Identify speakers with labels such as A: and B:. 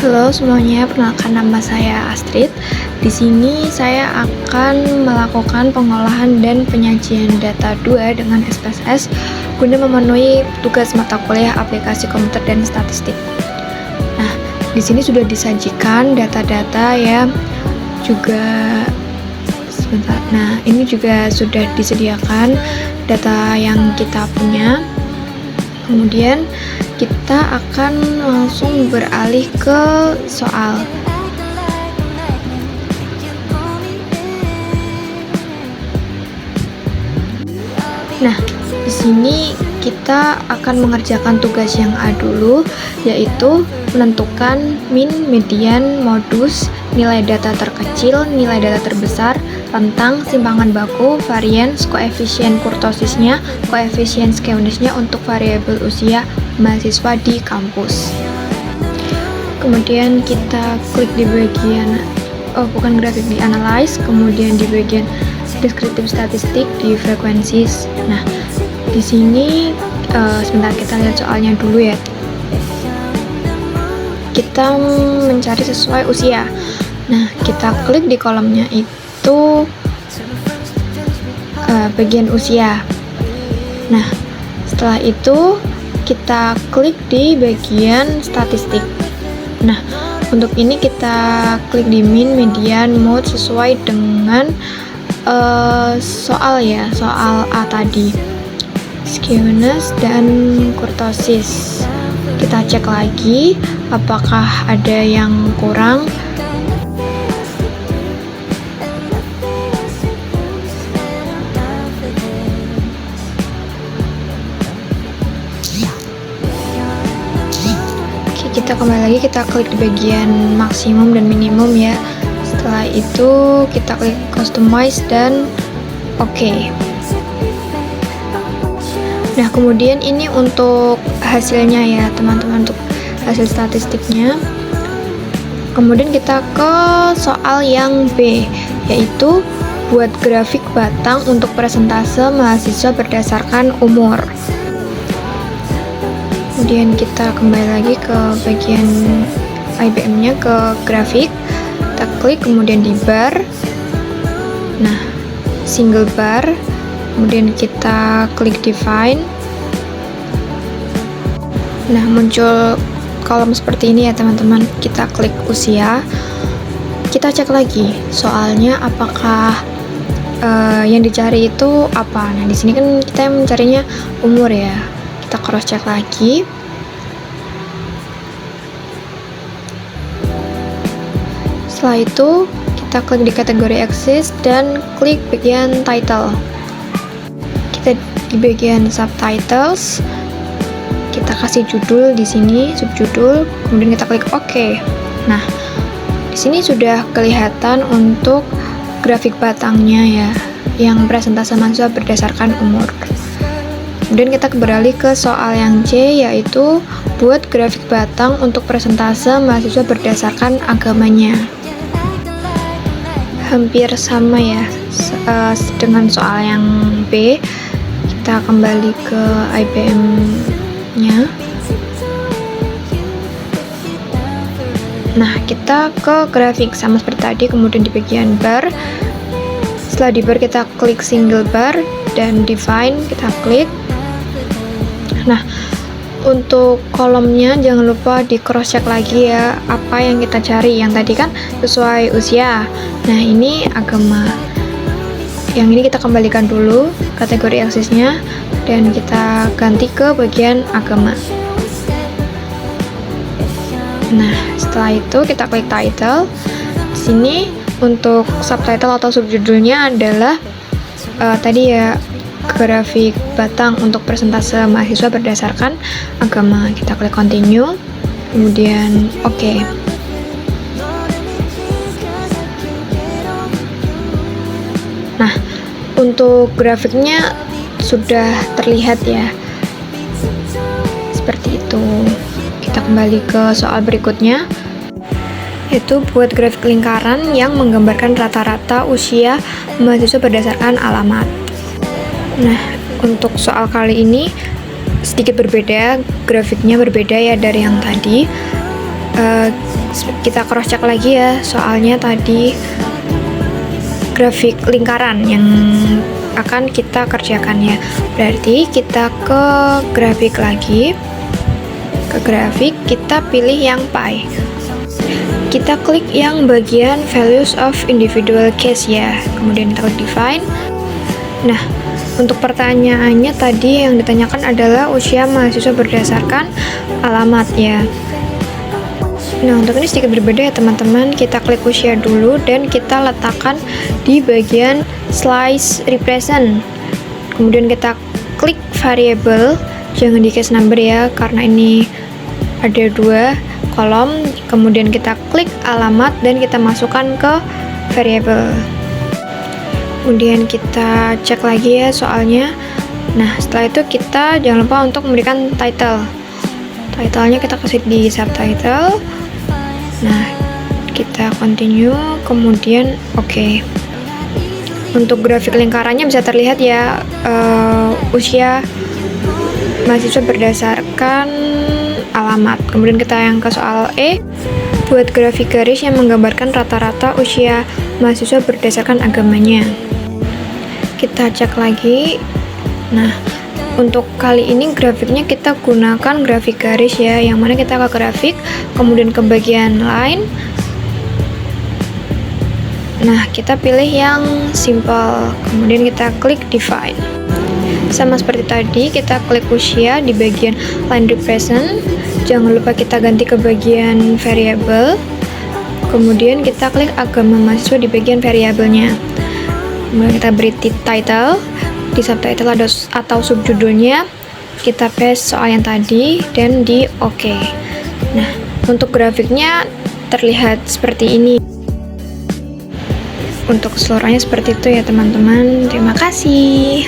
A: Halo semuanya, perkenalkan nama saya Astrid. Di sini saya akan melakukan pengolahan dan penyajian data 2 dengan SPSS guna memenuhi tugas mata kuliah aplikasi komputer dan statistik. Nah, di sini sudah disajikan data-data ya, juga sebentar. Nah, ini juga sudah disediakan data yang kita punya. Kemudian kita akan langsung beralih ke soal. Nah, di sini kita akan mengerjakan tugas yang A dulu, yaitu menentukan min, median, modus, nilai data terkecil, nilai data terbesar, rentang, simpangan baku, varians, koefisien kurtosisnya, koefisien skeonisnya untuk variabel usia mahasiswa di kampus. Kemudian kita klik di bagian grafik di analyze, kemudian di bagian deskriptif statistik di frekuensi. Nah, di sini sebentar kita lihat soalnya dulu ya. Kita mencari sesuai usia. Nah, kita klik di kolomnya itu bagian usia. Nah, setelah itu kita klik di bagian statistik. Nah, untuk ini kita klik di min, median, mode sesuai dengan soal A tadi, skewness dan kurtosis. Kita cek lagi apakah ada yang kurang. Oke, kita kembali lagi, kita klik di bagian maksimum dan minimum ya. Setelah itu kita klik customize dan oke. Nah, kemudian ini untuk hasilnya ya teman-teman, untuk hasil statistiknya. Kemudian kita ke soal yang B, yaitu buat grafik batang untuk persentase mahasiswa berdasarkan umur. Kemudian kita kembali lagi ke bagian IBM-nya, ke grafik. Kita klik kemudian di bar. Nah, single bar. Kemudian kita klik define. Nah, muncul kolom seperti ini ya teman-teman. Kita klik usia. Kita cek lagi soalnya apakah yang dicari itu apa. Nah, di sini kan kita mencarinya umur ya. Kita cross check lagi. Setelah itu kita klik di kategori axis dan klik bagian title. Kita di bagian subtitles, kita kasih judul di sini, subjudul, kemudian kita klik OK. Nah, di sini sudah kelihatan untuk grafik batangnya ya, yang presentase mahasiswa berdasarkan umur. Kemudian kita beralih ke soal yang C, yaitu buat grafik batang untuk presentase mahasiswa berdasarkan agamanya. Hampir sama ya dengan soal yang B. Kita kembali ke IBM-nya. Nah, kita ke grafik sama seperti tadi, kemudian di bagian bar. Setelah di bar kita klik single bar dan define, kita klik. Nah, untuk kolomnya jangan lupa di cross check lagi ya, apa yang kita cari. Yang tadi kan sesuai usia. Nah, ini agama. Yang ini kita kembalikan dulu kategori aksesnya dan kita ganti ke bagian agama. Nah, setelah itu kita klik title. Di sini untuk subtitle atau subjudulnya adalah tadi ya, grafik batang untuk persentase mahasiswa berdasarkan agama. Kita klik continue, kemudian OK. Nah, untuk grafiknya sudah terlihat ya, seperti itu. Kita kembali ke soal berikutnya, yaitu buat grafik lingkaran yang menggambarkan rata-rata usia mahasiswa berdasarkan alamat. Nah, untuk soal kali ini sedikit berbeda, grafiknya berbeda ya dari yang tadi. kita cross check lagi ya, soalnya tadi grafik lingkaran yang akan kita kerjakan ya. Berarti kita ke grafik lagi, ke grafik kita pilih yang pie, kita klik yang bagian values of individual case ya, kemudian kita klik define. Nah, untuk pertanyaannya tadi yang ditanyakan adalah usia mahasiswa berdasarkan alamat ya. Nah, untuk ini sedikit berbeda ya teman-teman. Kita klik usia dulu dan kita letakkan di bagian slice represent. Kemudian kita klik variable, jangan di case number ya, karena ini ada 2 kolom. Kemudian kita klik alamat dan kita masukkan ke variable. Kemudian kita cek lagi ya soalnya. Nah, setelah itu kita jangan lupa untuk memberikan title. Title-nya kita kasih di subtitle. Nah, kita continue, kemudian oke. Untuk grafik lingkarannya bisa terlihat ya, usia mahasiswa berdasarkan alamat. Kemudian kita yang ke soal E, buat grafik garis yang menggambarkan rata-rata usia mahasiswa berdasarkan agamanya. Kita cek lagi. Nah, untuk kali ini grafiknya kita gunakan grafik garis ya, yang mana kita ke grafik, kemudian ke bagian line. Nah, kita pilih yang simple, kemudian kita klik define. Sama seperti tadi, kita klik usia di bagian line represent. Jangan lupa kita ganti ke bagian variable. Kemudian kita klik agama mahasiswa di bagian variabelnya. Kemudian kita beri title. Di subtitle atau subjudulnya kita paste soal yang tadi dan di oke. Nah, untuk grafiknya terlihat seperti ini. Untuk keseluruhannya seperti itu ya teman-teman. Terima kasih.